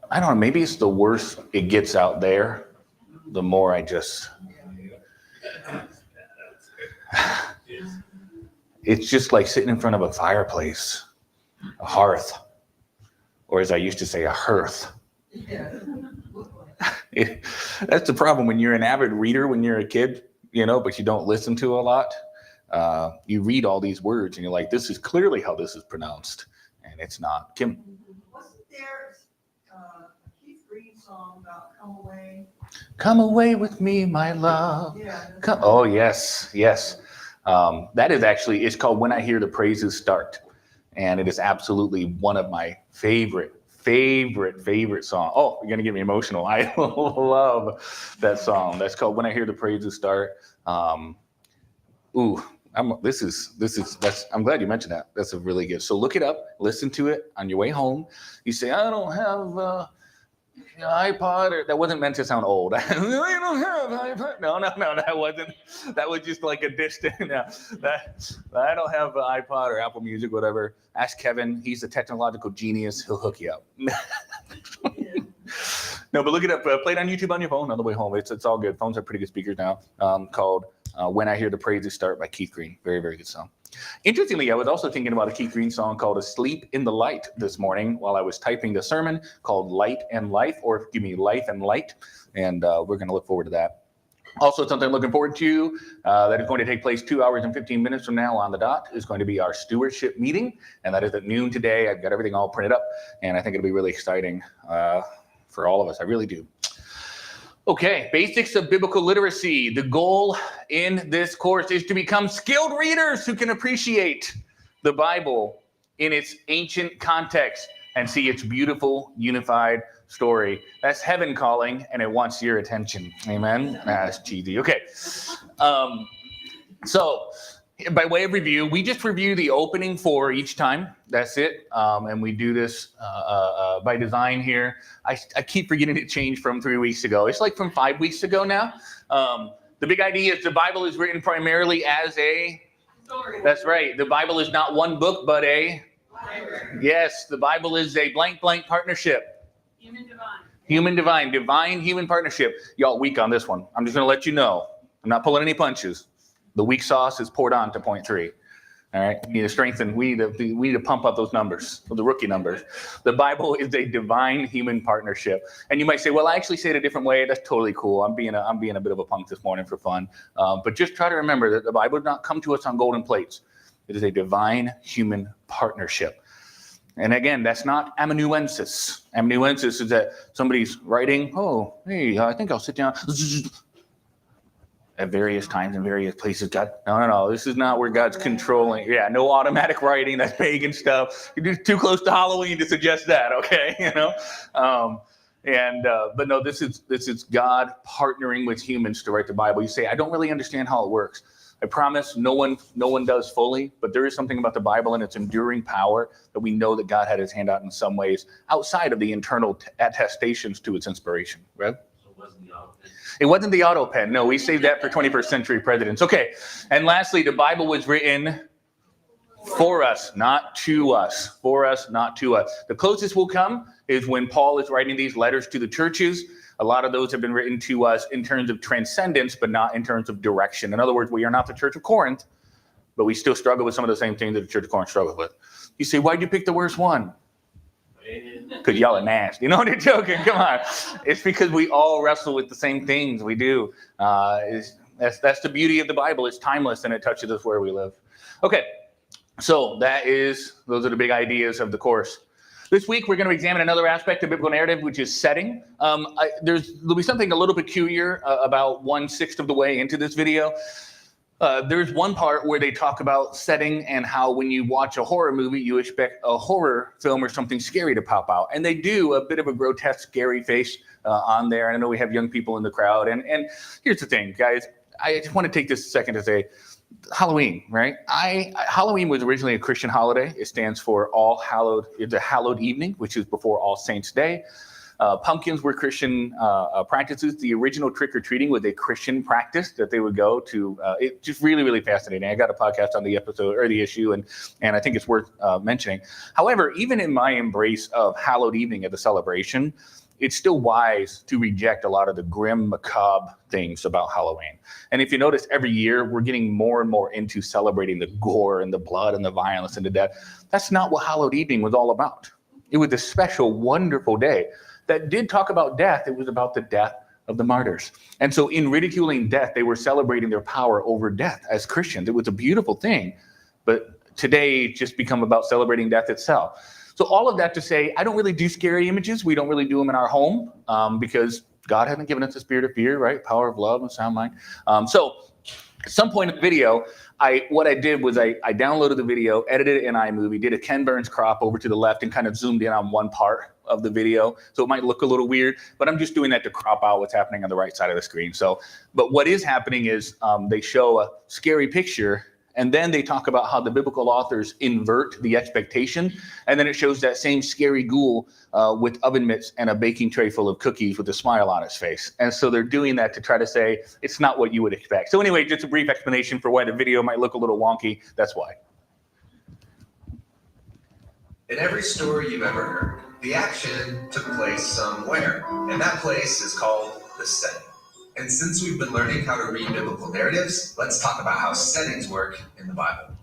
I don't know, maybe it's the worse it gets out there, the more I just, it's just like sitting in front of a fireplace, a hearth, or as I used to say, a hearth. It, that's the problem when you're an avid reader when you're a kid, but you don't listen to a lot. You read all these words and you're like, this is clearly how this is pronounced. And it's not. Kim. Wasn't there a Keith Green song about Come Away? Come away with me, my love. Yeah. Oh, yes, yes. That is actually, it's called When I Hear the Praises Start. And it is absolutely one of my favorite song. Oh, you're gonna get me emotional. I love that song. That's called When I Hear the Praises Start. Ooh, I'm glad you mentioned that. That's a really good. So look it up, listen to it on your way home. You say, I don't have iPod, or that wasn't meant to sound old. I don't have iPod. No, that wasn't. That was just like a distant. No, I don't have an iPod or Apple Music, whatever. Ask Kevin. He's a technological genius. He'll hook you up. No, but look it up. Play it on YouTube on your phone on the way home. It's all good. Phones have pretty good speakers now. Called When I Hear the Praises Start by Keith Green. Very, very good song. Interestingly, I was also thinking about a Keith Green song called Asleep in the Light this morning while I was typing the sermon called Light and Life, or give me Life and Light. And we're going to look forward to that. Also, something I'm looking forward to that is going to take place 2 hours and 15 minutes from now on the dot is going to be our stewardship meeting. And that is at noon today. I've got everything all printed up. And I think it'll be really exciting for all of us. I really do. Okay, basics of biblical literacy. The goal in this course is to become skilled readers who can appreciate the Bible in its ancient context and see its beautiful, unified story. That's heaven calling, and it wants your attention. Amen? That's cheesy. Okay. So, by way of review, we just review the opening four each time. That's it. And we do this by design here. I keep forgetting to change from 3 weeks ago. It's like from 5 weeks ago now. The big idea is the Bible is written primarily as a story. That's right. The Bible is not one book, but a library. Yes, the Bible is a blank partnership. Divine human partnership. Y'all weak on this one. I'm just going to let you know. I'm not pulling any punches. The weak sauce is poured on to point 3. All right, we need to strengthen. We need to pump up those numbers, the rookie numbers. The Bible is a divine human partnership, and you might say, "Well, I actually say it a different way." That's totally cool. I'm being a bit of a punk this morning for fun, but just try to remember that the Bible did not come to us on golden plates. It is a divine human partnership, and again, that's not amanuensis. Amanuensis is that somebody's writing. Oh, hey, I think I'll sit down. At various times in various places. God, no. This is not where God's controlling. Yeah, no automatic writing. That's pagan stuff. You're too close to Halloween to suggest that. Okay, but no, this is God partnering with humans to write the Bible. You say, I don't really understand how it works. I promise, no one does fully. But there is something about the Bible and its enduring power that we know that God had His hand out in some ways outside of the internal attestations to its inspiration. Right? It wasn't the auto pen. No, we saved that for 21st century presidents. Okay. And lastly, the Bible was written for us, not to us. For us, not to us. The closest we'll come is when Paul is writing these letters to the churches. A lot of those have been written to us in terms of transcendence, but not in terms of direction. In other words, we are not the Church of Corinth, but we still struggle with some of the same things that the Church of Corinth struggled with. You say, why'd you pick the worst one? Because y'all are nasty. You know, they're joking. Come on. It's because we all wrestle with the same things. We do. That's the beauty of the Bible. It's timeless and it touches us where we live. Okay. So those are the big ideas of the course. This week, we're going to examine another aspect of biblical narrative, which is setting. There'll be something a little peculiar about 1/6 of the way into this video. There's one part where they talk about setting and how when you watch a horror movie, you expect a horror film or something scary to pop out. And they do a bit of a grotesque, scary face on there. And I know we have young people in the crowd. And here's the thing, guys. I just want to take this a second to say, Halloween, right? Halloween was originally a Christian holiday. It stands for All Hallowed. It's a hallowed evening, which is before All Saints' Day. Pumpkins were Christian practices. The original trick-or-treating was a Christian practice that they would go to. It just really, really fascinating. I got a podcast on the episode or the issue, and I think it's worth mentioning. However, even in my embrace of Hallowed Evening as a celebration, it's still wise to reject a lot of the grim, macabre things about Halloween. And if you notice, every year we're getting more and more into celebrating the gore and the blood and the violence and the death. That's not what Hallowed Evening was all about. It was a special, wonderful day that did talk about death. It was about the death of the martyrs. And so in ridiculing death, they were celebrating their power over death as Christians. It was a beautiful thing, but today it's just become about celebrating death itself. So all of that to say, I don't really do scary images. We don't really do them in our home because God hasn't given us a spirit of fear, right? Power of love and sound mind. So at some point in the video, what I did was I downloaded the video, edited it in iMovie, did a Ken Burns crop over to the left and kind of zoomed in on one part of the video. So it might look a little weird, but I'm just doing that to crop out what's happening on the right side of the screen. So, but what is happening is they show a scary picture, and then they talk about how the biblical authors invert the expectation. And then it shows that same scary ghoul with oven mitts and a baking tray full of cookies with a smile on his face. And so they're doing that to try to say it's not what you would expect. So anyway, just a brief explanation for why the video might look a little wonky. That's why. In every story you've ever heard, the action took place somewhere, and that place is called the setting. And since we've been learning how to read biblical narratives, let's talk about how settings work in the Bible.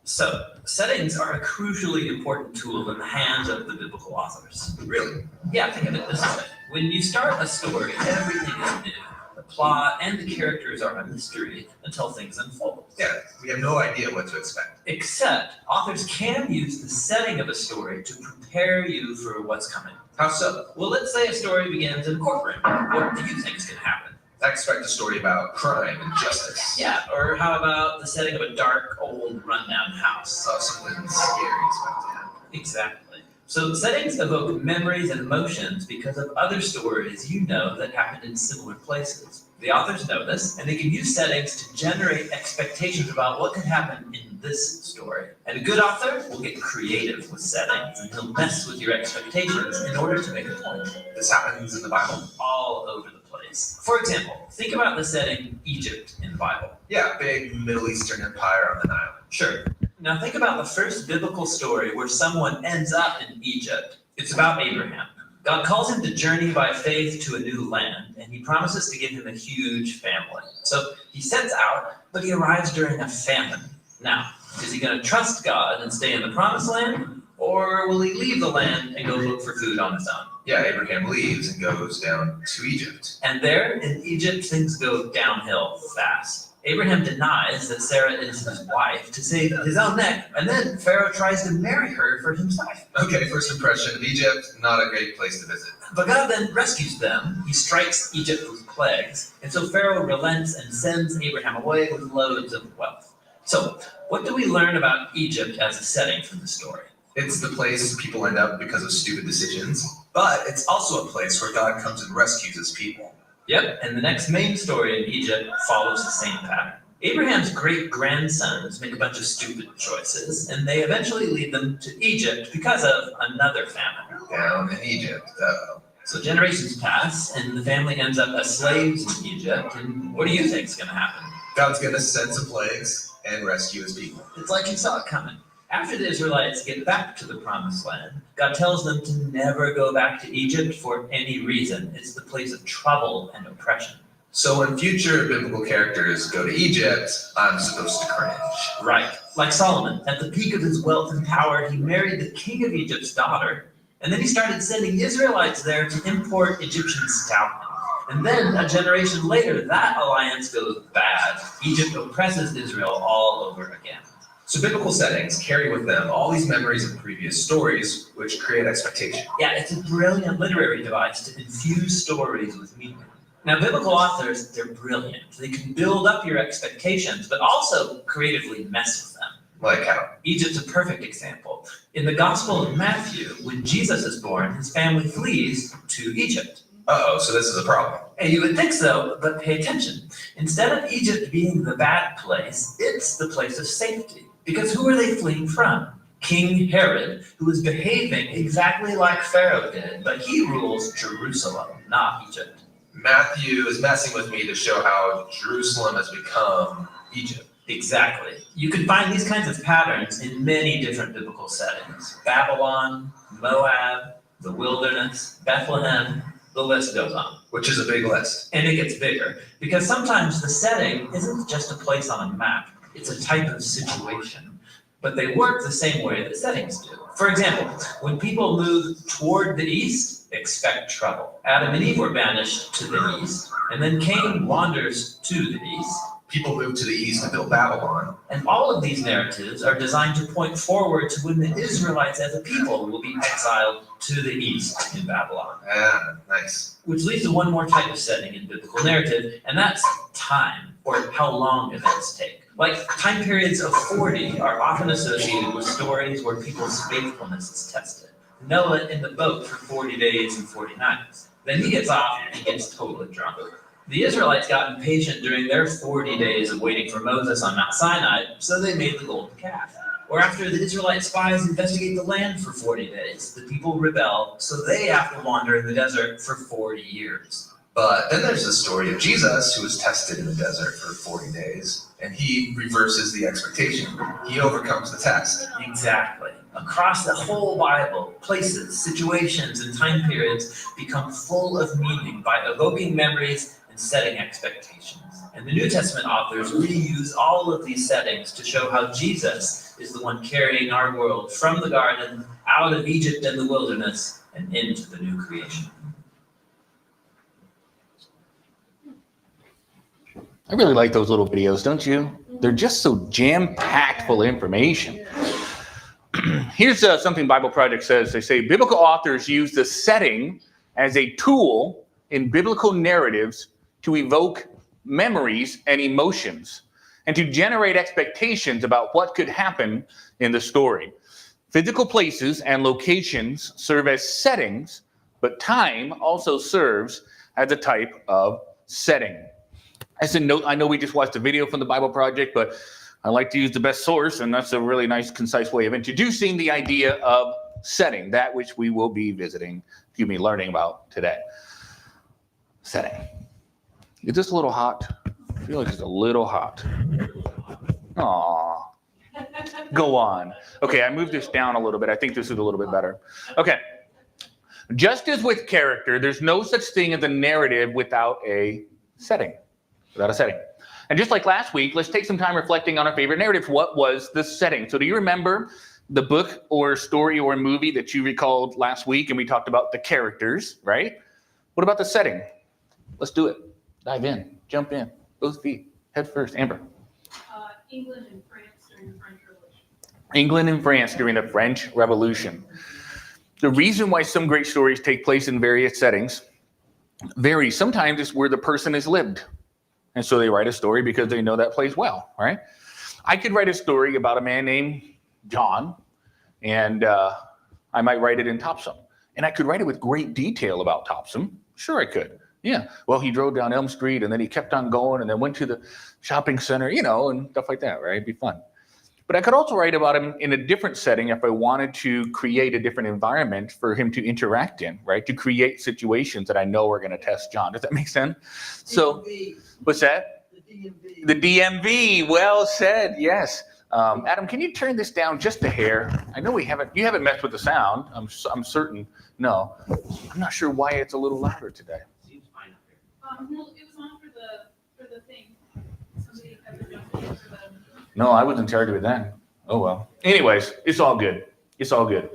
So, settings are a crucially important tool in the hands of the biblical authors. Really? Yeah, think of it this way. When you start a story, everything is new. The plot and the characters are a mystery until things unfold. Yeah, we have no idea what to expect. Except, authors can use the setting of a story to prepare you for what's coming. How so? Well, let's say a story begins in a courtroom. What do you think is going to happen? I expect a story about crime and justice. Yeah, or how about the setting of a dark, old, rundown house? So something scary is about to happen. Exactly. So settings evoke memories and emotions because of other stories you know that happened in similar places. The authors know this, and they can use settings to generate expectations about what could happen in this story. And a good author will get creative with settings, and he'll mess with your expectations in order to make a point. This happens in the Bible? All over the place. For example, think about the setting Egypt in the Bible. Yeah, big Middle Eastern empire on the Nile. Sure. Now think about the first biblical story where someone ends up in Egypt. It's about Abraham. God calls him to journey by faith to a new land, and he promises to give him a huge family. So he sets out, but he arrives during a famine. Now, is he going to trust God and stay in the promised land, or will he leave the land and go look for food on his own? Yeah, Abraham leaves and goes down to Egypt. And there in Egypt, things go downhill fast. Abraham denies that Sarah is his wife to save his own neck, and then Pharaoh tries to marry her for himself. Okay, first impression of Egypt, not a great place to visit. But God then rescues them. He strikes Egypt with plagues, and so Pharaoh relents and sends Abraham away with loads of wealth. So, what do we learn about Egypt as a setting from the story? It's the place people end up because of stupid decisions, but it's also a place where God comes and rescues his people. Yep, and the next main story in Egypt follows the same pattern. Abraham's great-grandsons make a bunch of stupid choices, and they eventually lead them to Egypt because of another famine. Down in Egypt, though. So generations pass, and the family ends up as slaves in Egypt, and what do you think is going to happen? God's going to send some plagues and rescue his people. It's like he saw it coming. After the Israelites get back to the promised land, God tells them to never go back to Egypt for any reason. It's the place of trouble and oppression. So when future biblical characters go to Egypt, I'm supposed to cringe. Right. Like Solomon, at the peak of his wealth and power, he married the king of Egypt's daughter, and then he started sending Israelites there to import Egyptian stallions. And then, a generation later, that alliance goes bad. Egypt oppresses Israel all over again. So biblical settings carry with them all these memories of previous stories, which create expectation. Yeah, it's a brilliant literary device to infuse stories with meaning. Now, biblical authors, they're brilliant. They can build up your expectations, but also creatively mess with them. Like how? Egypt's a perfect example. In the Gospel of Matthew, when Jesus is born, his family flees to Egypt. Uh-oh, so this is a problem. And you would think so, but pay attention. Instead of Egypt being the bad place, it's the place of safety. Because who are they fleeing from? King Herod, who is behaving exactly like Pharaoh did, but he rules Jerusalem, not Egypt. Matthew is messing with me to show how Jerusalem has become Egypt. Exactly. You can find these kinds of patterns in many different biblical settings. Babylon, Moab, the wilderness, Bethlehem, the list goes on. Which is a big list. And it gets bigger, because sometimes the setting isn't just a place on a map, it's a type of situation. But they work the same way that settings do. For example, when people move toward the east, expect trouble. Adam and Eve were banished to the east, and then Cain wanders to the east. People moved to the east to build Babylon. And all of these narratives are designed to point forward to when the Israelites as a people will be exiled to the east in Babylon. Ah, nice. Which leads to one more type of setting in biblical narrative, and that's time, or how long events take. Like, time periods of 40 are often associated with stories where people's faithfulness is tested. Noah in the boat for 40 days and 40 nights. Then he gets off and gets totally drunk. The Israelites got impatient during their 40 days of waiting for Moses on Mount Sinai, so they made the golden calf. Or after the Israelite spies investigate the land for 40 days, the people rebel, so they have to wander in the desert for 40 years. But then there's the story of Jesus, who was tested in the desert for 40 days, and he reverses the expectation. He overcomes the test. Exactly. Across the whole Bible, places, situations, and time periods become full of meaning by evoking memories and setting expectations. And the New Testament authors reuse all of these settings to show how Jesus is the one carrying our world from the garden, out of Egypt and the wilderness, and into the new creation. I really like those little videos, don't you? They're just so jam-packed full of information. Here's something Bible Project says. They say biblical authors use the setting as a tool in biblical narratives to evoke memories and emotions and to generate expectations about what could happen in the story. Physical places and locations serve as settings, but time also serves as a type of setting. As a note, I know we just watched a video from the Bible Project, but I like to use the best source, and that's a really nice, concise way of introducing the idea of setting, that which we will be learning about today. Setting. Is this a little hot? I feel like it's a little hot. Aww. Go on. Okay, I moved this down a little bit. I think this is a little bit better. Okay. Just as with character, there's no such thing as a narrative without a setting. And just like last week, let's take some time reflecting on our favorite narratives. What was the setting? So do you remember the book or story or movie that you recalled last week? And we talked about the characters, right? What about the setting? Let's do it. Dive in. Jump in. Both feet. Head first. Amber. England and France during the French Revolution. England and France during the French Revolution. The reason why some great stories take place in various settings varies. Sometimes it's where the person has lived. And so they write a story because they know that place well, right? I could write a story about a man named John, and I might write it in Topsom. And I could write it with great detail about Topsom. Sure, I could. Yeah. Well, he drove down Elm Street, and then he kept on going, and then went to the shopping center, and stuff like that, right? It'd be fun. But I could also write about him in a different setting if I wanted to create a different environment for him to interact in, right? To create situations that I know are going to test John. Does that make sense? So, what's that? The DMV. Well said. Yes. Adam, can you turn this down just a hair? I know you haven't messed with the sound. I'm certain. No, I'm not sure why it's a little louder today. Seems fine up here. Well, it was on for the thing. Somebody had to jump in for the. No, I was in charge of it then. Oh, well. Anyways, it's all good. It's all good.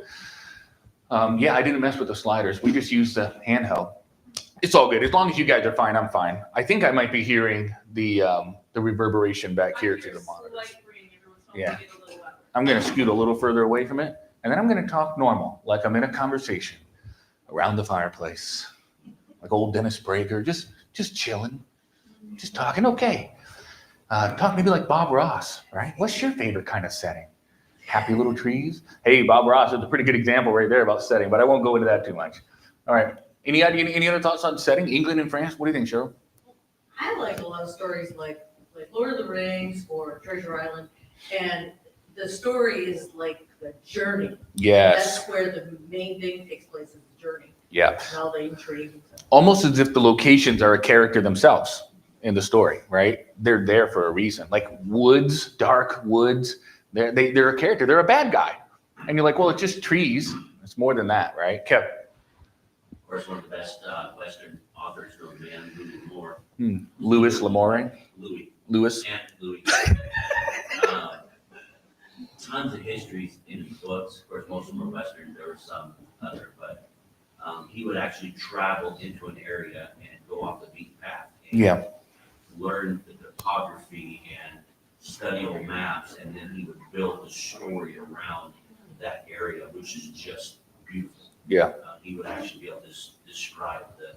Yeah, I didn't mess with the sliders. We just used the handheld. It's all good. As long as you guys are fine, I'm fine. I think I might be hearing the reverberation back here to the monitors. Yeah. I'm going to scoot a little further away from it, and then I'm going to talk normal, like I'm in a conversation around the fireplace, like old Dennis Prager, just chilling, just talking. Okay. Talk maybe like Bob Ross, right? What's your favorite kind of setting? Happy little trees? Hey, Bob Ross is a pretty good example right there about setting, but I won't go into that too much. All right. Any other thoughts on setting? England and France? What do you think, Cheryl? I like a lot of stories like Lord of the Rings or Treasure Island, and the story is like the journey. Yes. That's where the main thing takes place, is the journey. Yeah. How they intrigue. And stuff. Almost as if the locations are a character themselves in the story, right? They're there for a reason. Like woods, dark woods, they're a character. They're a bad guy. And you're like, well, it's just trees. It's more than that, right? Kev? Of course, one of the best Western authors, known man, Louis L'Amour. Louis L'Amour. Louis. Louis. And Louis. Tons of histories in his books. Of course, most of them are Western. There were some other, but he would actually travel into an area and go off the beaten path. And Yeah. learn the topography and study old maps, and then he would build the story around that area, which is just beautiful. Yeah. He would actually be able to describe the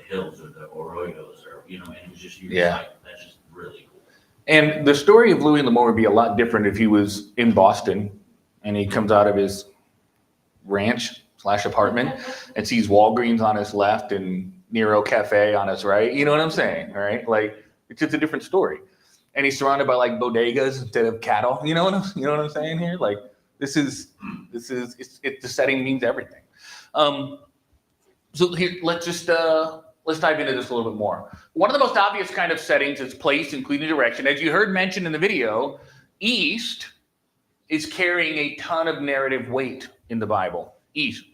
hills or the arroyos, or, and it was just, Yeah. like, that's just really cool. And the story of Louis L'Amour would be a lot different if he was in Boston and he comes out of his ranch/apartment and sees Walgreens on his left and Nero Cafe on his right. You know what I'm saying, right? Like, it's just a different story. And he's surrounded by like bodegas instead of cattle. You know what I'm saying here? Like, the setting means everything. So here, let's dive into this a little bit more. One of the most obvious kind of settings is place, including direction. As you heard mentioned in the video, east is carrying a ton of narrative weight in the Bible. East,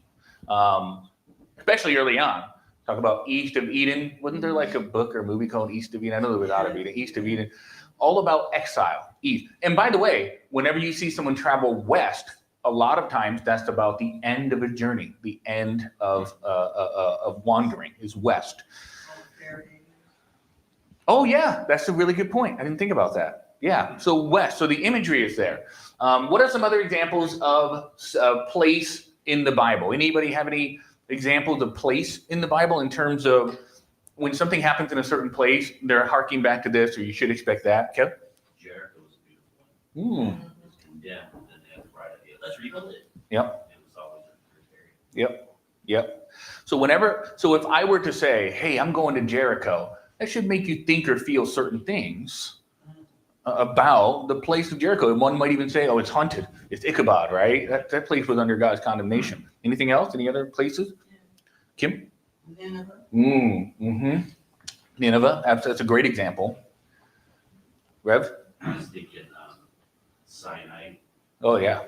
especially early on. Talk about East of Eden. Wasn't there like a book or movie called East of Eden? I know there was Out of Eden. East of Eden. All about exile, east. And by the way, whenever you see someone travel west, a lot of times that's about the end of a journey, the end of wandering is west. Oh yeah, that's a really good point. I didn't think about that. Yeah, so west. So the imagery is there. What are some other examples of place in the Bible? Anybody have any examples of place in the Bible in terms of when something happens in a certain place, they're harking back to this, or you should expect that? Kev? Jericho was a beautiful one. Mm. It was condemned, and then they had the bright idea, let's rebuild it. Yep. It was always a good area. Yep. So if I were to say, hey, I'm going to Jericho, that should make you think or feel certain things about the place of Jericho. And one might even say, oh, it's haunted. It's Ichabod, right? That place was under God's condemnation. Anything else? Any other places? Kim? Nineveh. Nineveh, that's a great example. Rev? I was thinking Sinai. Oh, yeah.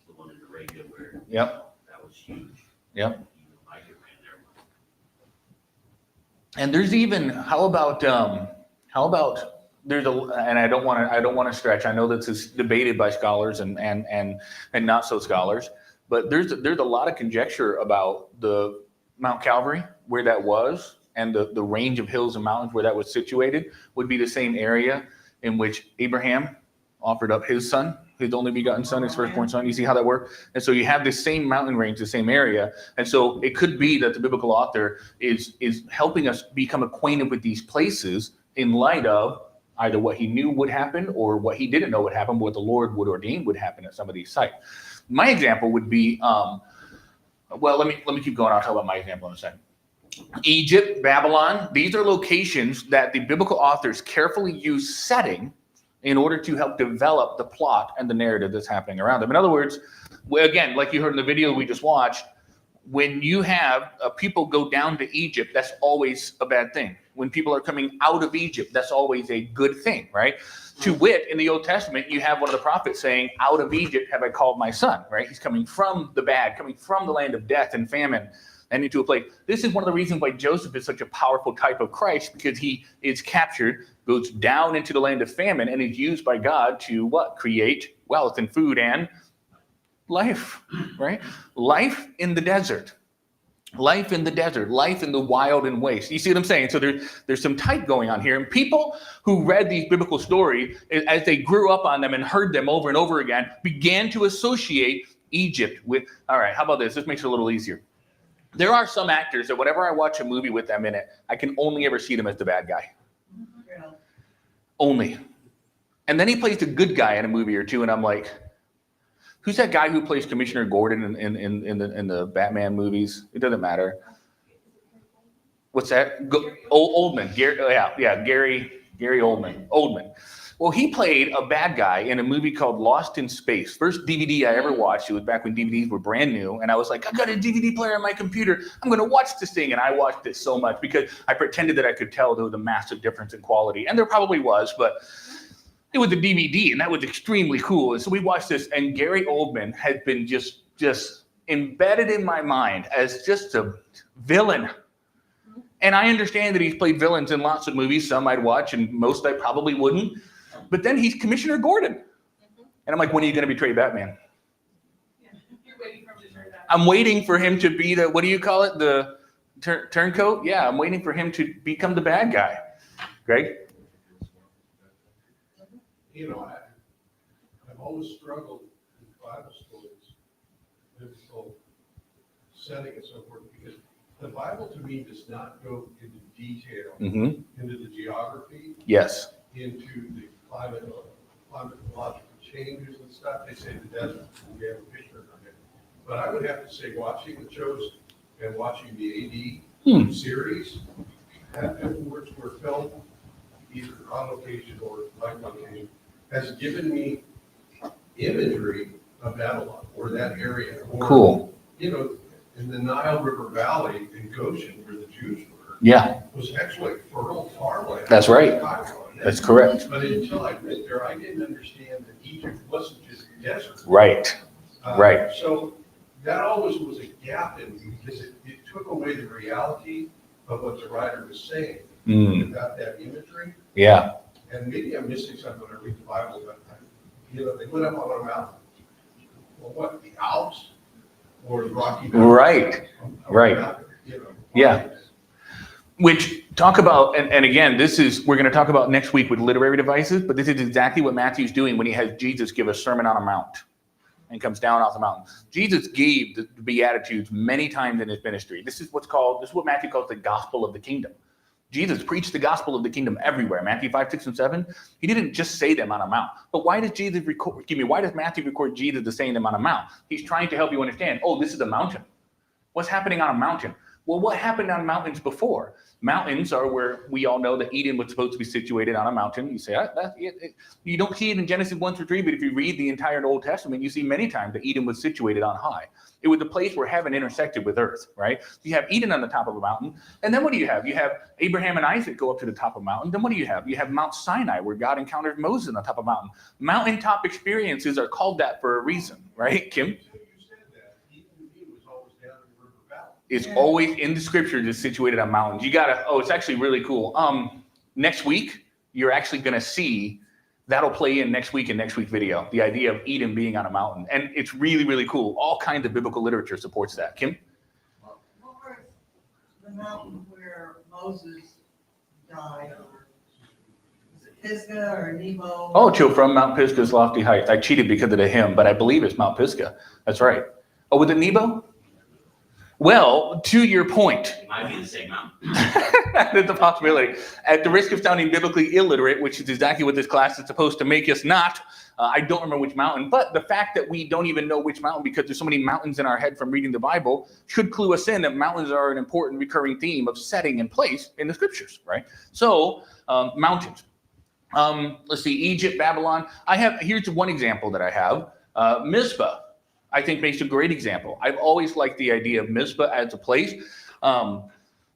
The one in Arabia where Yep. that was huge. Yep. Even Micah ran there. And there's even, how about there's and I don't want to stretch. I know this is debated by scholars and not so scholars, but there's a lot of conjecture about the Mount Calvary, where that was, and the range of hills and mountains where that was situated would be the same area in which Abraham offered up his son, his only begotten son, his firstborn son. You see how that worked? And so you have this same mountain range, the same area. And so it could be that the biblical author is helping us become acquainted with these places in light of either what he knew would happen or what he didn't know would happen, what the Lord would ordain would happen at some of these sites. My example would be, well, let me keep going. I'll talk about my example in a second. Egypt, Babylon, these are locations that the biblical authors carefully use setting in order to help develop the plot and the narrative that's happening around them. In other words, again, like you heard in the video we just watched, when you have people go down to Egypt, that's always a bad thing. When people are coming out of Egypt, that's always a good thing, right? To wit, in the Old Testament, you have one of the prophets saying, out of Egypt have I called my son, right? He's coming from the bad, coming from the land of death and famine and into a place. This is one of the reasons why Joseph is such a powerful type of Christ, because he is captured, goes down into the land of famine, and is used by God to what? Create wealth and food and life, right? Life in the desert. Life in the desert, life in the wild and waste. You see what I'm saying? So there's some type going on here. And people who read these biblical stories, as they grew up on them and heard them over and over again, began to associate Egypt with, all right, how about this? This makes it a little easier. There are some actors that whenever I watch a movie with them in it, I can only ever see them as the bad guy. Yeah. Only. And then he plays the good guy in a movie or two, and I'm like, who's that guy who plays Commissioner Gordon in the Batman movies? It doesn't matter. What's that? Oldman. Gary Oldman. Oldman. Well, he played a bad guy in a movie called Lost in Space. First DVD I ever watched. It was back when DVDs were brand new. And I was like, I got a DVD player on my computer. I'm going to watch this thing. And I watched it so much because I pretended that I could tell there was a massive difference in quality. And there probably was, but it was a DVD, and that was extremely cool. And so we watched this, and Gary Oldman had been just embedded in my mind as just a villain. And I understand that he's played villains in lots of movies. Some I'd watch, and most I probably wouldn't. But then he's Commissioner Gordon. And I'm like, when are you going to betray Batman? You're waiting for him to turn that. I'm waiting for him to be the, what do you call it? The turncoat? Yeah, I'm waiting for him to become the bad guy. Greg? You know, I've always struggled with Bible stories, biblical setting and so forth, because the Bible to me does not go into detail into the geography, Yes. into the climatological changes and stuff. They say the desert, we have a picture of it. But I would have to say, watching The Chosen and watching the AD series, which were filmed either on location or like location, has given me imagery of Babylon or that area. Or, Cool. You know, in the Nile River Valley in Goshen, where the Jews were, was actually fertile farmland. That's right. That's correct. But until I went there, I didn't understand that Egypt wasn't just desert. Right. Right. So that always was a gap in me because it took away the reality of what the writer was saying about that imagery. Yeah. And maybe I'm missing something when I read the Bible, but you know, they went up on a mountain. Well, what, the Alps or the Rocky Mountains? Right. Right. You know, Yeah. Which talk about, and again, we're going to talk about next week with literary devices, but this is exactly what Matthew's doing when he has Jesus give a sermon on a mount and comes down off the mountain. Jesus gave the Beatitudes many times in his ministry. This is what Matthew calls the gospel of the kingdom. Jesus preached the gospel of the kingdom everywhere. Matthew 5, 6, and 7. He didn't just say them on a mount. But why does Matthew record Jesus as saying them on a mount? He's trying to help you understand, this is a mountain. What's happening on a mountain? Well, what happened on mountains before? Mountains are where we all know that Eden was supposed to be situated on a mountain. You say, you don't see it in Genesis 1 through 3, but if you read the entire Old Testament, you see many times that Eden was situated on high. It was the place where heaven intersected with earth, right? You have Eden on the top of a mountain. And then what do you have? You have Abraham and Isaac go up to the top of a mountain. Then what do you have? You have Mount Sinai, where God encountered Moses on the top of a mountain. Mountaintop experiences are called that for a reason, right, Kim? It's always in the scripture just situated on mountains. It's actually really cool. Next week, you're actually going to see, that'll play in next week video, the idea of Eden being on a mountain. And it's really, really cool. All kinds of biblical literature supports that. Kim? What was the mountain where Moses died? Was it Pisgah or Nebo? Oh, from Mount Pisgah's lofty heights. I cheated because of the hymn, but I believe it's Mount Pisgah. That's right. Oh, was it Nebo? Well, to your point. It might be the same mountain. That's a possibility. At the risk of sounding biblically illiterate, which is exactly what this class is supposed to make us not, I don't remember which mountain, but the fact that we don't even know which mountain because there's so many mountains in our head from reading the Bible should clue us in that mountains are an important recurring theme of setting and place in the scriptures, right? So, mountains. Let's see, Egypt, Babylon. Here's one example that I have. Mizpah, I think, makes a great example. I've always liked the idea of Mizpah as a place.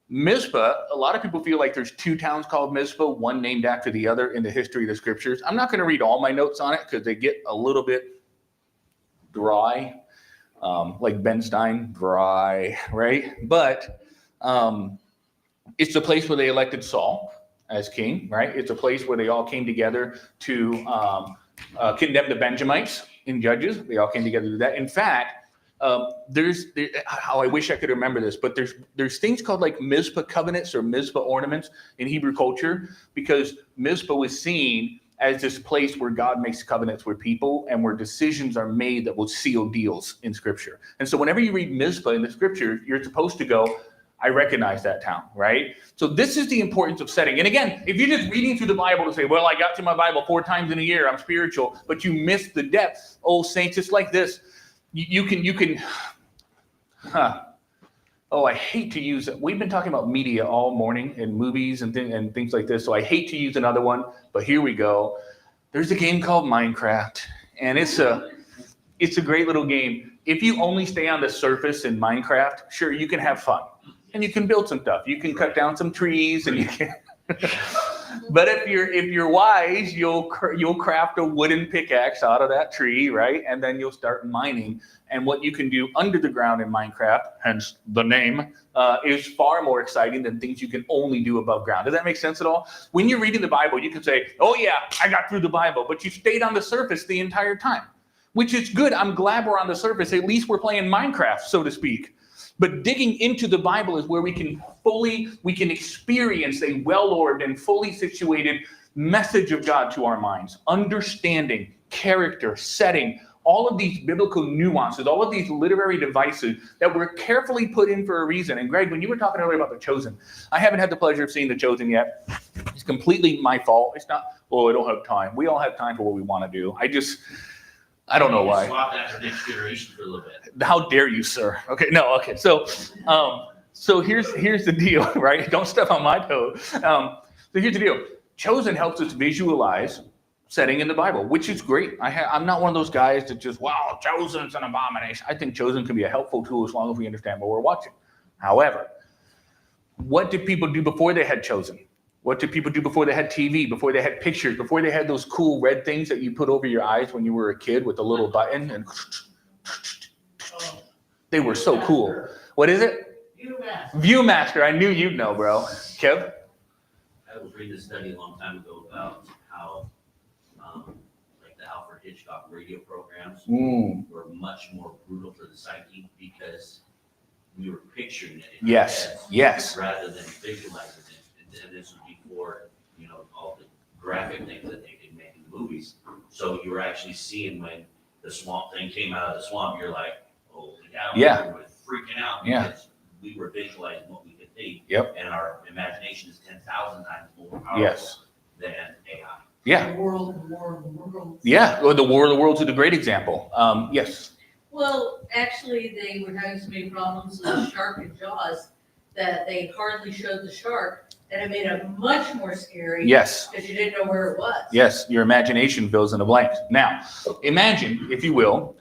Mizpah, a lot of people feel like there's two towns called Mizpah, one named after the other in the history of the scriptures. I'm not going to read all my notes on it because they get a little bit dry, like Ben Stein, dry, right? But it's the place where they elected Saul as king, right? It's a place where they all came together to condemn the Benjamites in Judges. They all came together to do that. In fact, I wish I could remember this, but there's things called like Mizpah covenants or Mizpah ornaments in Hebrew culture because Mizpah was seen as this place where God makes covenants with people and where decisions are made that will seal deals in scripture. And so whenever you read Mizpah in the scripture, you're supposed to go, I recognize that town, right? So this is the importance of setting. And again, if you're just reading through the Bible to say, well, I got to my Bible 4 times in a year, I'm spiritual, but you miss the depth. Oh, saints, it's like this. I hate to use it. We've been talking about media all morning and movies and things like this. So I hate to use another one, but here we go. There's a game called Minecraft, and it's a great little game. If you only stay on the surface in Minecraft, sure, you can have fun. And you can build some stuff. You can cut down some trees, and you can. But if you're wise, you'll craft a wooden pickaxe out of that tree, right? And then you'll start mining. And what you can do under the ground in Minecraft, hence the name, is far more exciting than things you can only do above ground. Does that make sense at all? When you're reading the Bible, you can say, "Oh yeah, I got through the Bible," but you stayed on the surface the entire time, which is good. I'm glad we're on the surface. At least we're playing Minecraft, so to speak. But digging into the Bible is where we can experience a well-orbed and fully situated message of God to our minds. Understanding, character, setting, all of these biblical nuances, all of these literary devices that were carefully put in for a reason. And Greg, when you were talking earlier about The Chosen, I haven't had the pleasure of seeing The Chosen yet. It's completely my fault. It's not, I don't have time. We all have time for what we want to do. I don't know why. Swap that for next generation for a little bit. How dare you, sir? Okay, no, okay. So here's the deal, right? Don't step on my toes. So here's the deal. Chosen helps us visualize setting in the Bible, which is great. I'm not one of those guys that just, wow, Chosen's an abomination. I think Chosen can be a helpful tool as long as we understand what we're watching. However, what did people do before they had Chosen? What did people do before they had TV, before they had pictures, before they had those cool red things that you put over your eyes when you were a kid with a little button? And they were so cool. What is it? Viewmaster. I knew you'd know, bro. Kev? I was reading a study a long time ago about how like the Alfred Hitchcock radio programs were much more brutal for the psyche because we were picturing it in our heads rather than visualizing it. And this was before, all the graphic things that they could make in the movies. So you were actually seeing when the swamp thing came out of the swamp, you're like, holy cow, we were freaking out because we were visualizing what we could think. Yep. And our imagination is 10,000 times more powerful than AI. Yeah. The War of the Worlds. Yeah, or the War of the Worlds is a great example. Yes. Well, actually, they were having so many problems with the shark and Jaws that they hardly showed the shark, and it made it much more scary. Yes. Because you didn't know where it was. Yes, your imagination fills in the blanks. Now, imagine, if you will,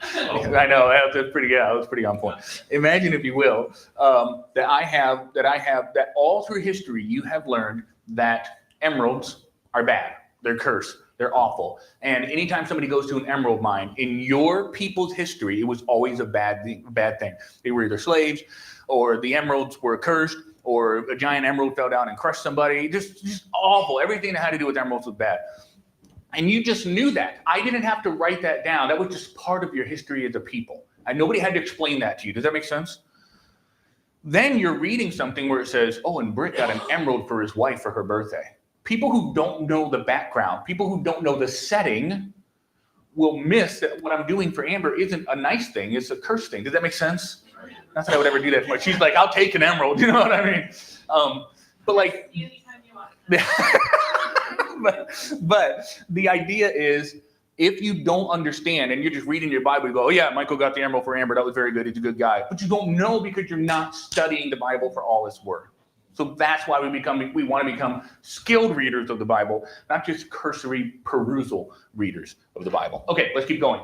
I know that's pretty good. That was pretty on point. Imagine, if you will, that all through history you have learned that emeralds are bad. They're cursed. They're awful. And anytime somebody goes to an emerald mine, in your people's history, it was always a bad thing. They were either slaves, or the emeralds were cursed, or a giant emerald fell down and crushed somebody. Just awful. Everything that had to do with emeralds was bad. And you just knew that. I didn't have to write that down. That was just part of your history as a people. And nobody had to explain that to you. Does that make sense? Then you're reading something where it says, and Britt got an emerald for his wife for her birthday. People who don't know the background, people who don't know the setting, will miss that what I'm doing for Amber isn't a nice thing. It's a curse thing. Does that make sense? Not that I would ever do that much. She's like, I'll take an emerald. You know what I mean? But like, but the idea is, if you don't understand and you're just reading your Bible, you go, oh yeah, Michael got the emerald for Amber. That was very good. He's a good guy. But you don't know because you're not studying the Bible for all its worth. So that's why we want to become skilled readers of the Bible, not just cursory perusal readers of the Bible. Okay, let's keep going.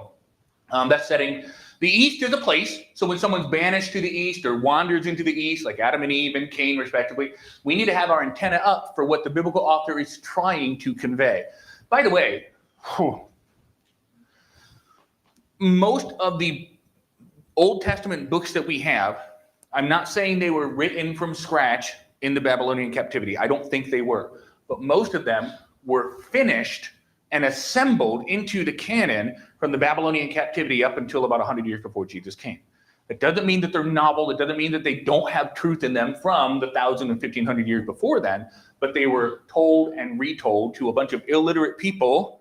That setting. The East is a place. So when someone's banished to the East or wanders into the East, like Adam and Eve and Cain, respectively, we need to have our antenna up for what the biblical author is trying to convey. By the way, most of the Old Testament books that we have, I'm not saying they were written from scratch in the Babylonian captivity. I don't think they were. But most of them were finished and assembled into the canon from the Babylonian captivity up until about 100 years before Jesus came. It doesn't mean that they're novel. It doesn't mean that they don't have truth in them from the 1,000 and 1,500 years before then, but they were told and retold to a bunch of illiterate people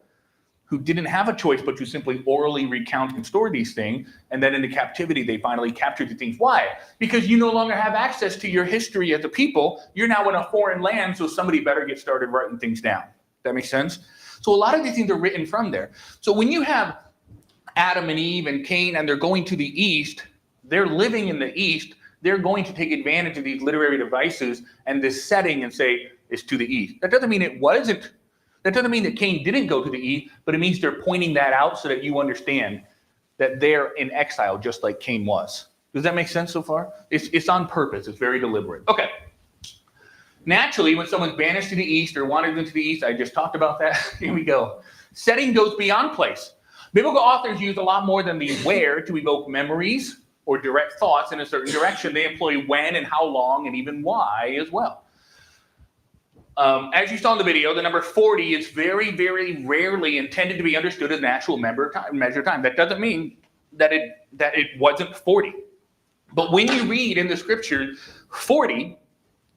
who didn't have a choice but to simply orally recount and store these things. And then in the captivity, they finally captured the things. Why? Because you no longer have access to your history as a people. You're now in a foreign land, so somebody better get started writing things down. That makes sense? So a lot of these things are written from there. So when you have Adam and Eve and Cain and they're going to the East, they're living in the East, they're going to take advantage of these literary devices and this setting and say it's to the East. That doesn't mean it wasn't That doesn't mean that Cain didn't go to the east, but it means they're pointing that out so that you understand that they're in exile just like Cain was. Does that make sense so far? It's on purpose. It's very deliberate. Okay. Naturally, when someone's banished to the east or wandered into the east, I just talked about that. Here we go. Setting goes beyond place. Biblical authors use a lot more than the where to evoke memories or direct thoughts in a certain direction. They employ when and how long and even why as well. As you saw in the video, the number 40 is very, very rarely intended to be understood as an actual measure of time. That doesn't mean that it wasn't 40. But when you read in the scripture 40,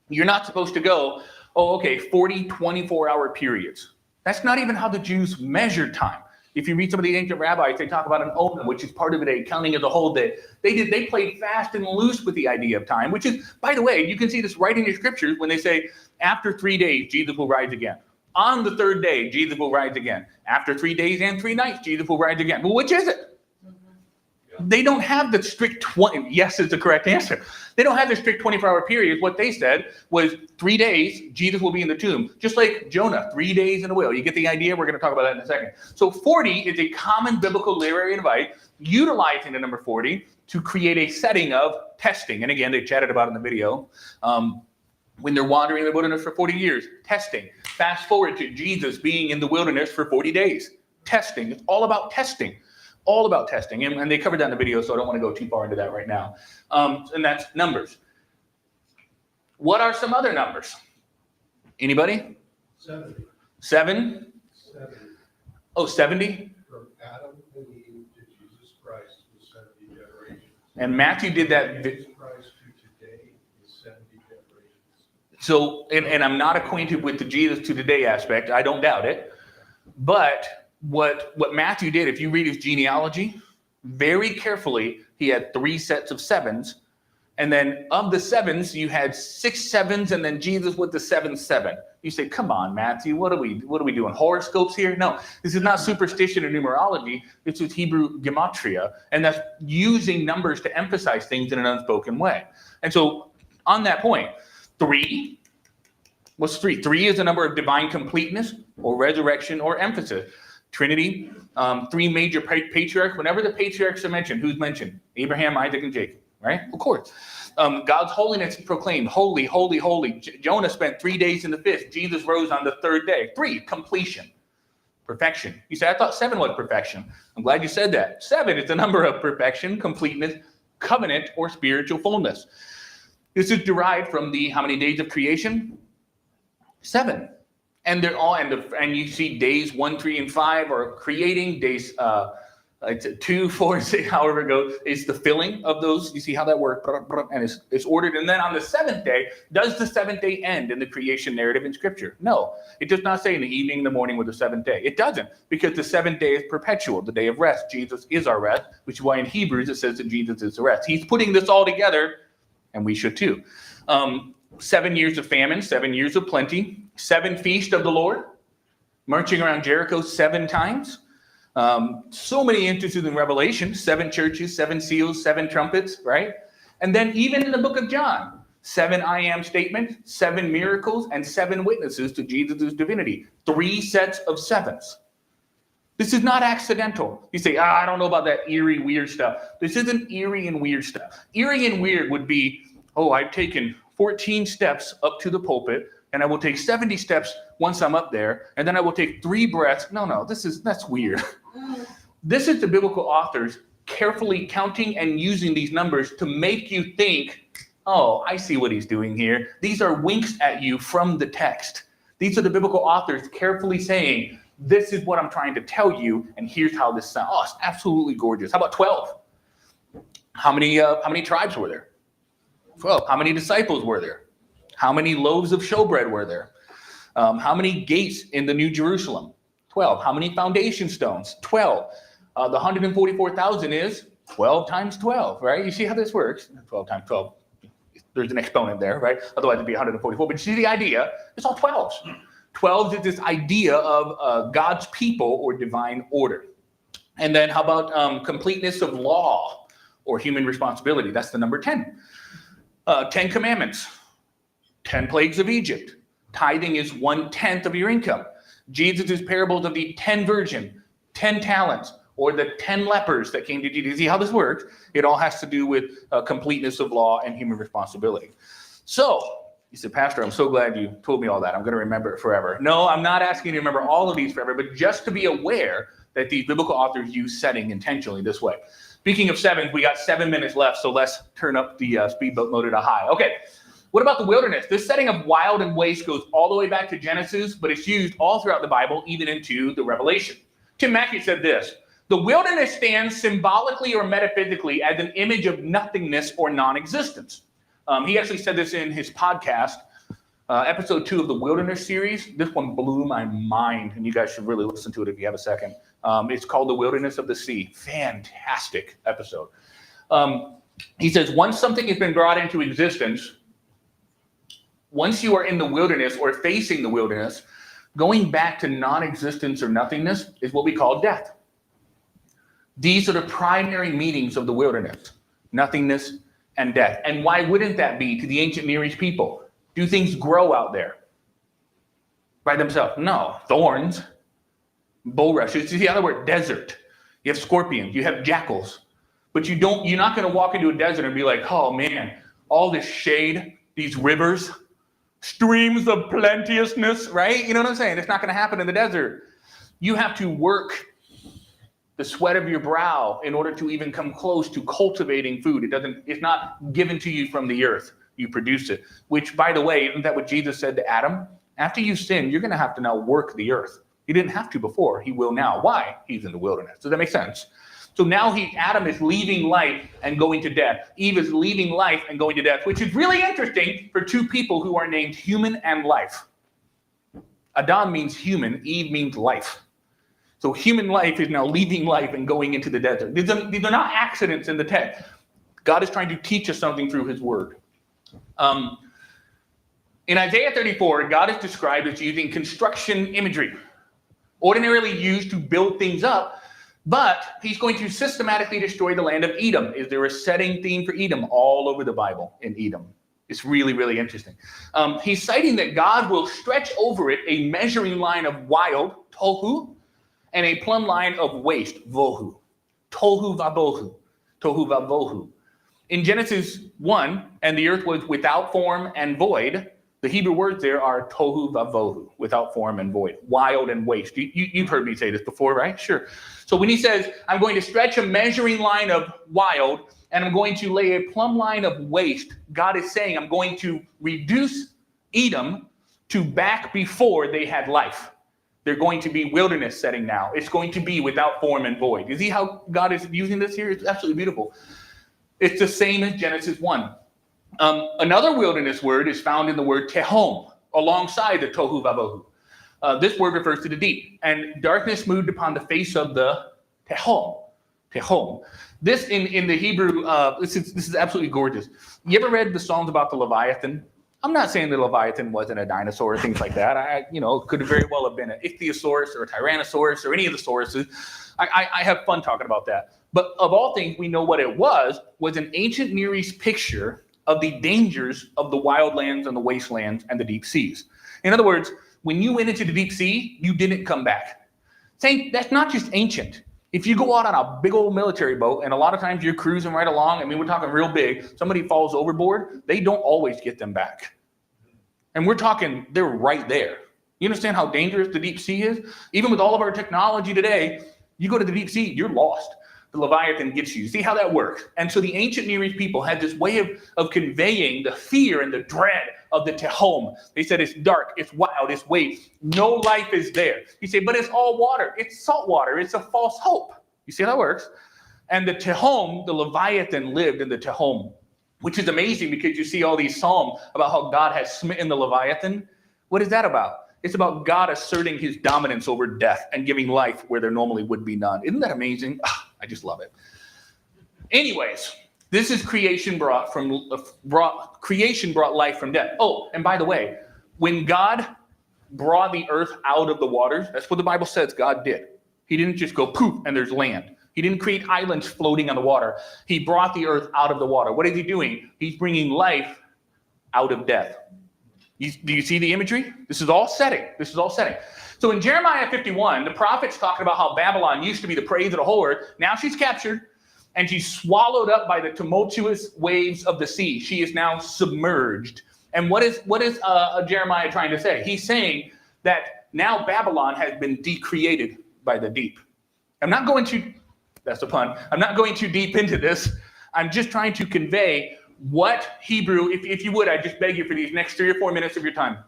you're not supposed to go, oh, okay, 40 24-hour periods. That's not even how the Jews measured time. If you read some of the ancient rabbis, they talk about an omen, which is part of a counting of the whole day. They played fast and loose with the idea of time, which is, by the way, you can see this right in your scriptures when they say, after 3 days, Jesus will rise again. On the third day, Jesus will rise again. After 3 days and 3 nights, Jesus will rise again. Well, which is it? They don't have the strict 20. Yes is the correct answer. They don't have the strict 24-hour periods. What they said was 3 days, Jesus will be in the tomb. Just like Jonah, 3 days in a whale. You get the idea? We're going to talk about that in a second. So 40 is a common biblical literary device utilizing the number 40 to create a setting of testing. And again, they chatted about it in the video. When they're wandering in the wilderness for 40 years, testing. Fast forward to Jesus being in the wilderness for 40 days. Testing. It's all about testing. All about testing, and they covered that in the video, so I don't want to go too far into that right now. And that's numbers. What are some other numbers? Anybody? 70. 7? 70. Oh, 70? From Adam and Eve to Jesus Christ was 70 generations. And Matthew did that. Jesus Christ to today is 70 generations. So, and I'm not acquainted with the Jesus to today aspect. I don't doubt it. But what Matthew did, if you read his genealogy, very carefully, he had 3 sets of 7s. And then of the 7s, you had 6 7s, and then Jesus with the 7th 7. You say, come on, Matthew, what are we doing? Horoscopes here? No, this is not superstition or numerology. This is Hebrew gematria. And that's using numbers to emphasize things in an unspoken way. And so on that point, 3, what's 3? 3 is a number of divine completeness or resurrection or emphasis. Trinity, 3 major patriarchs. Whenever the patriarchs are mentioned, who's mentioned? Abraham, Isaac, and Jacob, right? Of course. God's holiness is proclaimed. Holy, holy, holy. Jonah spent 3 days in the fifth. Jesus rose on the 3rd day. 3, completion, perfection. You say, I thought 7 was perfection. I'm glad you said that. 7 is the number of perfection, completeness, covenant, or spiritual fullness. This is derived from the how many days of creation? 7. And they're all, and you see days 1, 3, and 5 are creating. Days 2, 4, 6, however it goes, is the filling of those. You see how that works, and it's ordered. And then on the 7th day, does the 7th day end in the creation narrative in Scripture? No, it does not say in the evening, in the morning, with the 7th day. It doesn't, because the 7th day is perpetual, the day of rest. Jesus is our rest, which is why in Hebrews it says that Jesus is the rest. He's putting this all together, and we should too. 7 years of famine, 7 years of plenty, 7 feasts of the Lord, marching around Jericho 7 times. So many instances in Revelation, 7 churches, 7 seals, 7 trumpets, right? And then even in the book of John, 7 I am statements, 7 miracles, and 7 witnesses to Jesus' divinity. 3 sets of 7s. This is not accidental. You say, I don't know about that eerie, weird stuff. This isn't eerie and weird stuff. Eerie and weird would be, I've taken 14 steps up to the pulpit, and I will take 70 steps once I'm up there, and then I will take 3 breaths. No, that's weird. This is the biblical authors carefully counting and using these numbers to make you think, I see what he's doing here. These are winks at you from the text. These are the biblical authors carefully saying, this is what I'm trying to tell you, and here's how this sounds. It's absolutely gorgeous. How about 12? How many tribes were there? 12. How many disciples were there? How many loaves of showbread were there? How many gates in the New Jerusalem? 12. How many foundation stones? 12. The 144,000 is 12 times 12, right? You see how this works? 12 times 12. There's an exponent there, right? Otherwise it'd be 144. But you see the idea? It's all 12s. 12 is this idea of God's people or divine order. And then how about completeness of law or human responsibility? That's the number 10. 10 commandments. 10 plagues of Egypt. Tithing is 1/10 of your income. Jesus' parables of the 10 virgins, 10 talents, or the 10 lepers that came to Jesus. See how this works? It all has to do with completeness of law and human responsibility. So, you said, Pastor, I'm so glad you told me all that. I'm going to remember it forever. No, I'm not asking you to remember all of these forever, but just to be aware that these biblical authors use setting intentionally this way. Speaking of sevens, we got 7 minutes left, so let's turn up the speedboat motor to high. Okay, what about the wilderness? This setting of wild and waste goes all the way back to Genesis, but it's used all throughout the Bible, even into the Revelation. Tim Mackey said this: the wilderness stands symbolically or metaphysically as an image of nothingness or non-existence. He actually said this in his podcast, episode 2 of the Wilderness series. This one blew my mind, and you guys should really listen to it if you have a second. It's called The Wilderness of the Sea. Fantastic episode. He says, once something has been brought into existence, once you are in the wilderness or facing the wilderness, going back to non-existence or nothingness is what we call death. These are the primary meanings of the wilderness: nothingness and death. And why wouldn't that be to the ancient Near East people? Do things grow out there by themselves? No. Thorns, bulrushes. You see the other word, desert. You have scorpions, you have jackals. But you're not going to walk into a desert and be like, oh man, all this shade, these rivers, streams of plenteousness, right? You know what I'm saying? It's not going to happen in the desert. You have to work the sweat of your brow in order to even come close to cultivating food. It's not given to you from the earth. You produce it, which, by the way, isn't that what Jesus said to Adam? After you sin, you're going to have to now work the earth. He didn't have to before. He will now. Why? He's in the wilderness. Does that make sense? So now Adam is leaving life and going to death. Eve is leaving life and going to death, which is really interesting for two people who are named human and life. Adam means human. Eve means life. So human life is now leaving life and going into the desert. These are not accidents in the text. God is trying to teach us something through his word. In Isaiah 34, God is described as using construction imagery, ordinarily used to build things up, but he's going to systematically destroy the land of Edom. Is there a setting theme for Edom all over the Bible in Edom? It's really, really interesting. He's citing that God will stretch over it a measuring line of wild, tohu, and a plumb line of waste, vohu. Tohu vabohu. Tohu vavohu. In Genesis 1, and the earth was without form and void, the Hebrew words there are tohu vavohu, without form and void, wild and waste. You've heard me say this before, right? Sure. So when he says, I'm going to stretch a measuring line of wild, and I'm going to lay a plumb line of waste, God is saying, I'm going to reduce Edom to back before they had life. They're going to be wilderness setting now. It's going to be without form and void. You see how God is using this here? It's absolutely beautiful. It's the same as Genesis 1. Another wilderness word is found in the word tehom, alongside the tohu vavohu. This word refers to the deep. And darkness moved upon the face of the tehom. Tehom. This in the Hebrew, this is absolutely gorgeous. You ever read the Psalms about the Leviathan? I'm not saying the Leviathan wasn't a dinosaur or things like that. Could very well have been an ichthyosaurus or a tyrannosaurus or any of the sauruses. I have fun talking about that. But of all things, we know what it was an ancient Near East picture of the dangers of the wildlands and the wastelands and the deep seas. In other words, when you went into the deep sea, you didn't come back. That's not just ancient. If you go out on a big old military boat, and a lot of times you're cruising right along, we're talking real big, somebody falls overboard, they don't always get them back. And we're talking, they're right there. You understand how dangerous the deep sea is? Even with all of our technology today, you go to the deep sea, you're lost. The Leviathan gets you. See how that works? And so the ancient Near East people had this way of conveying the fear and the dread of the tehom. They said it's dark, it's wild, it's waste. No life is there. You say, but it's all water. It's salt water. It's a false hope. You see how that works? And the tehom, the Leviathan lived in the tehom, which is amazing because you see all these psalms about how God has smitten the Leviathan. What is that about? It's about God asserting his dominance over death and giving life where there normally would be none. Isn't that amazing? I just love it. Anyways, this is creation brought life from death. Oh, and by the way, when God brought the earth out of the waters, that's what the Bible says God did. He didn't just go poof and there's land. He didn't create islands floating on the water. He brought the earth out of the water. What is he doing? He's bringing life out of death. Do you see the imagery? This is all setting. This is all setting. So in Jeremiah 51, the prophet's talking about how Babylon used to be the praise of the whole earth. Now she's captured and she's swallowed up by the tumultuous waves of the sea. She is now submerged. And what is Jeremiah trying to say? He's saying that now Babylon has been decreated by the deep. I'm not going to, that's a pun, I'm not going too deep into this. I'm just trying to convey what Hebrew, if you would, I just beg you for these next 3 or 4 minutes of your time.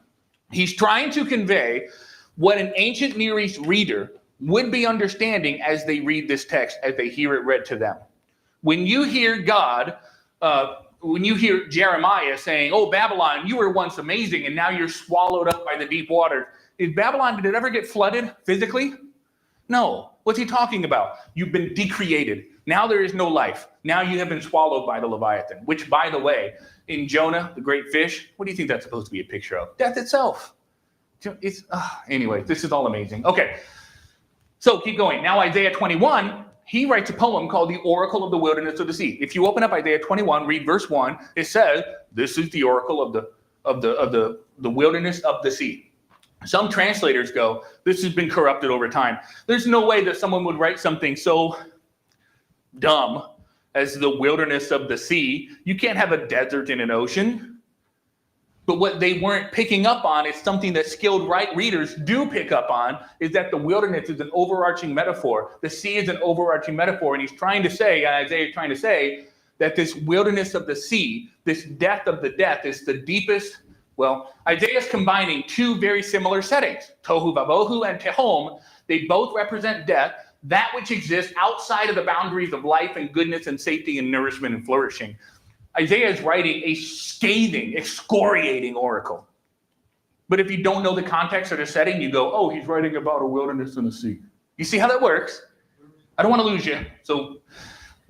He's trying to convey what an ancient Near East reader would be understanding as they read this text, as they hear it read to them. When you hear God, when you hear Jeremiah saying, oh, Babylon, you were once amazing and now you're swallowed up by the deep water. Did Babylon, did it ever get flooded physically? No. What's he talking about? You've been decreated. Now there is no life. Now you have been swallowed by the Leviathan, which, by the way, in Jonah, the great fish, what do you think that's supposed to be a picture of? Death itself. Anyway, this is all amazing. Okay, so keep going. Now Isaiah 21, he writes a poem called The Oracle of the Wilderness of the Sea. If you open up Isaiah 21, read verse 1, it says, this is the oracle of the wilderness of the sea. Some translators go, this has been corrupted over time. There's no way that someone would write something so dumb as the wilderness of the sea. You can't have a desert in an ocean. But what they weren't picking up on is something that skilled readers do pick up on, is that the wilderness is an overarching metaphor. The sea is an overarching metaphor. And he's trying to say, Isaiah is trying to say, that this wilderness of the sea, this death of the death, is the deepest. Well, Isaiah is combining two very similar settings, Tohu Vabohu and Tehom. They both represent death, that which exists outside of the boundaries of life and goodness and safety and nourishment and flourishing. Isaiah is writing a scathing, excoriating oracle. But if you don't know the context or the setting, you go, oh, he's writing about a wilderness and a sea. You see how that works? I don't want to lose you. So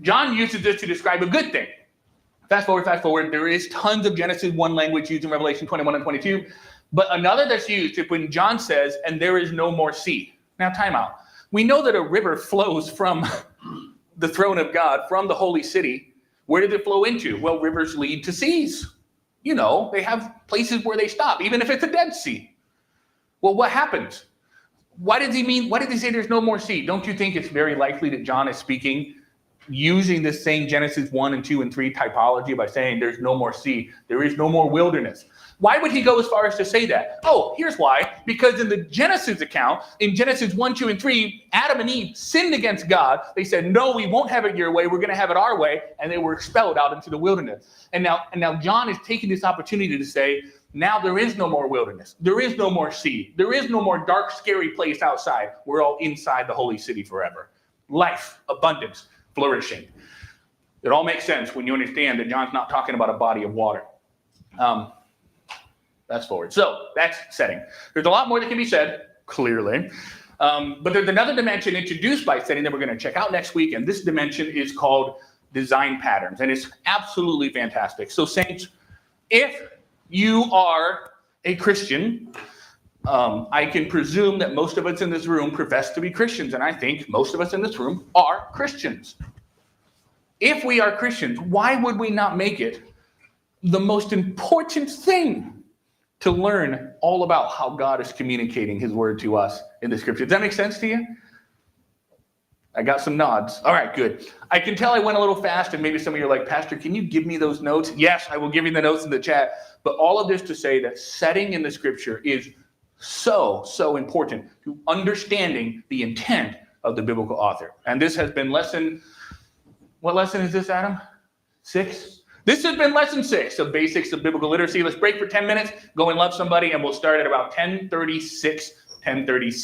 John uses this to describe a good thing. Fast forward. There is tons of Genesis 1 language used in Revelation 21 and 22. But another that's used is when John says, and there is no more sea. Now, time out. We know that a river flows from the throne of God, from the holy city. Where did it flow into? Well, rivers lead to seas. You know, they have places where they stop, even if it's a Dead Sea. Well, what happens? Why did he say there's no more sea? Don't you think it's very likely that John is speaking using this same Genesis 1 and 2 and 3 typology by saying there's no more sea, there is no more wilderness? Why would he go as far as to say that? Oh, here's why. Because in the Genesis account, in Genesis 1, 2, and 3, Adam and Eve sinned against God. They said, no, we won't have it your way. We're going to have it our way. And they were expelled out into the wilderness. And now John is taking this opportunity to say, now there is no more wilderness. There is no more sea. There is no more dark, scary place outside. We're all inside the holy city forever. Life, abundance, flourishing. It all makes sense when you understand that John's not talking about a body of water. That's forward. So that's setting. There's a lot more that can be said, clearly. But there's another dimension introduced by setting that we're going to check out next week. And this dimension is called design patterns. And it's absolutely fantastic. So saints, if you are a Christian, I can presume that most of us in this room profess to be Christians. And I think most of us in this room are Christians. If we are Christians, why would we not make it the most important thing to learn all about how God is communicating his word to us in the scripture? Does that make sense to you? I got some nods. All right, good. I can tell I went a little fast, and maybe some of you are like, Pastor, can you give me those notes? Yes, I will give you the notes in the chat. But all of this to say that setting in the scripture is so important to understanding the intent of the biblical author. And this has been what lesson is this, Adam? 6? This has been lesson 6 of basics of biblical literacy. Let's break for 10 minutes, go and love somebody, and we'll start at about 10:36, 10:37.